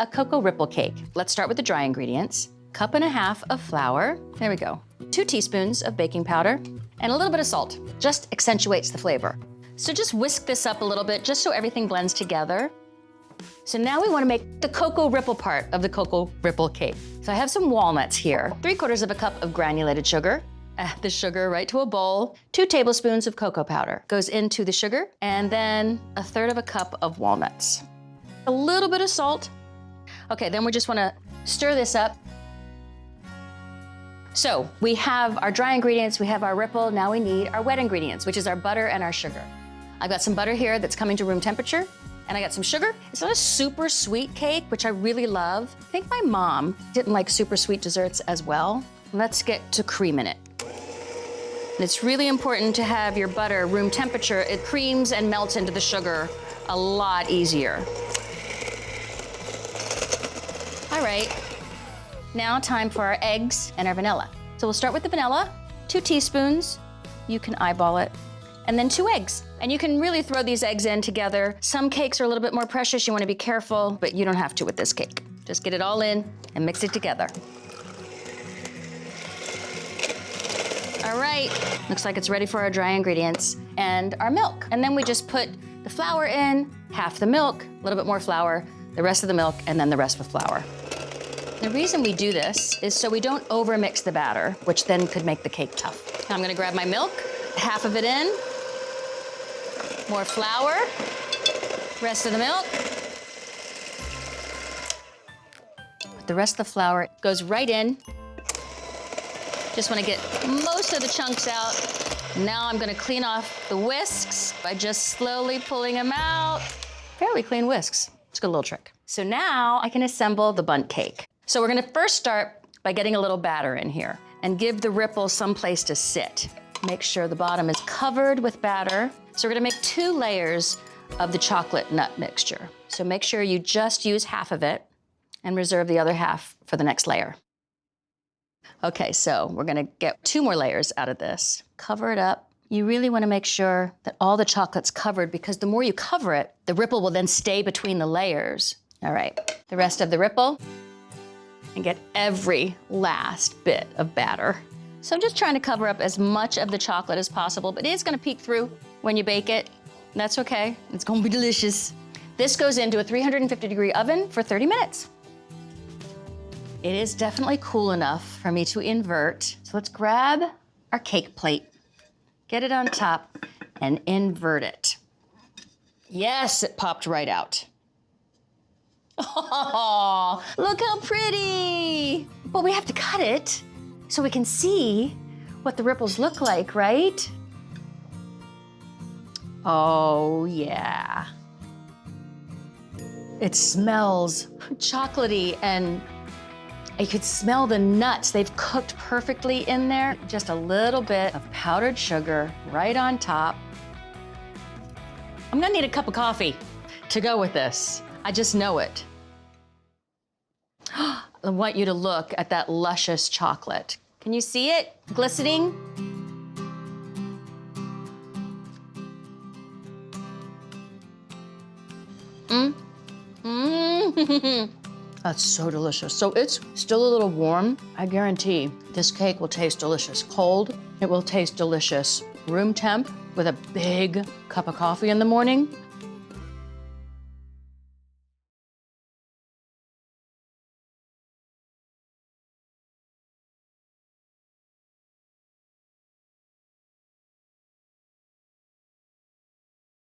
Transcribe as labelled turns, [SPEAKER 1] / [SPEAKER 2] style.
[SPEAKER 1] a cocoa ripple cake. Let's start with the dry ingredients. 1.5 cups of flour. There we go. 2 teaspoons of baking powder and a little bit of salt. Just accentuates the flavor. So just whisk this up a little bit just so everything blends together. So now we want to make the cocoa ripple part of the cocoa ripple cake. So I have some walnuts here, 3/4 cup of granulated sugar. Add the sugar right to a bowl. 2 tablespoons of cocoa powder goes into the sugar, and then 1/3 cup of walnuts. A little bit of salt. Okay, then we just want to stir this up. So we have our dry ingredients, we have our ripple, now we need our wet ingredients, which is our butter and our sugar. I've got some butter here that's coming to room temperature, and I got some sugar. It's not a super sweet cake, which I really love. I think my mom didn't like super sweet desserts as well. Let's get to creaming it. And it's really important to have your butter room temperature. It creams and melts into the sugar a lot easier. All right, now time for our eggs and our vanilla. So we'll start with the vanilla, 2 teaspoons. You can eyeball it. And then 2 eggs. And you can really throw these eggs in together. Some cakes are a little bit more precious, you wanna be careful, but you don't have to with this cake. Just get it all in and mix it together. All right, looks like it's ready for our dry ingredients and our milk. And then we just put the flour in, half the milk, a little bit more flour, the rest of the milk, and then the rest with flour. The reason we do this is so we don't overmix the batter, which then could make the cake tough. Now I'm gonna grab my milk, half of it in, more flour, rest of the milk. The rest of the flour goes right in. Just wanna get most of the chunks out. Now I'm gonna clean off the whisks by just slowly pulling them out. Fairly clean whisks, it's a good little trick. So now I can assemble the bundt cake. So we're gonna first start by getting a little batter in here and give the ripple some place to sit. Make sure the bottom is covered with batter. So we're gonna make 2 layers of the chocolate nut mixture. So make sure you just use half of it and reserve the other half for the next layer. Okay, so we're gonna get 2 more layers out of this. Cover it up. You really wanna make sure that all the chocolate's covered, because the more you cover it, the ripple will then stay between the layers. All right, the rest of the ripple, and get every last bit of batter. So I'm just trying to cover up as much of the chocolate as possible, but it is gonna peek through when you bake it. That's okay, it's gonna be delicious. This goes into a 350-degree oven for 30 minutes. It is definitely cool enough for me to invert. So let's grab our cake plate, get it on top, and invert it. Yes, it popped right out. Oh, look how pretty! But we have to cut it so we can see what the ripples look like, right? Oh, yeah. It smells chocolatey, and you could smell the nuts. They've cooked perfectly in there. Just a little bit of powdered sugar right on top. I'm gonna need a cup of coffee to go with this. I just know it. I want you to look at that luscious chocolate. Can you see it glistening? That's so delicious. So it's still a little warm. I guarantee this cake will taste delicious cold. It will taste delicious room temp with a big cup of coffee in the morning.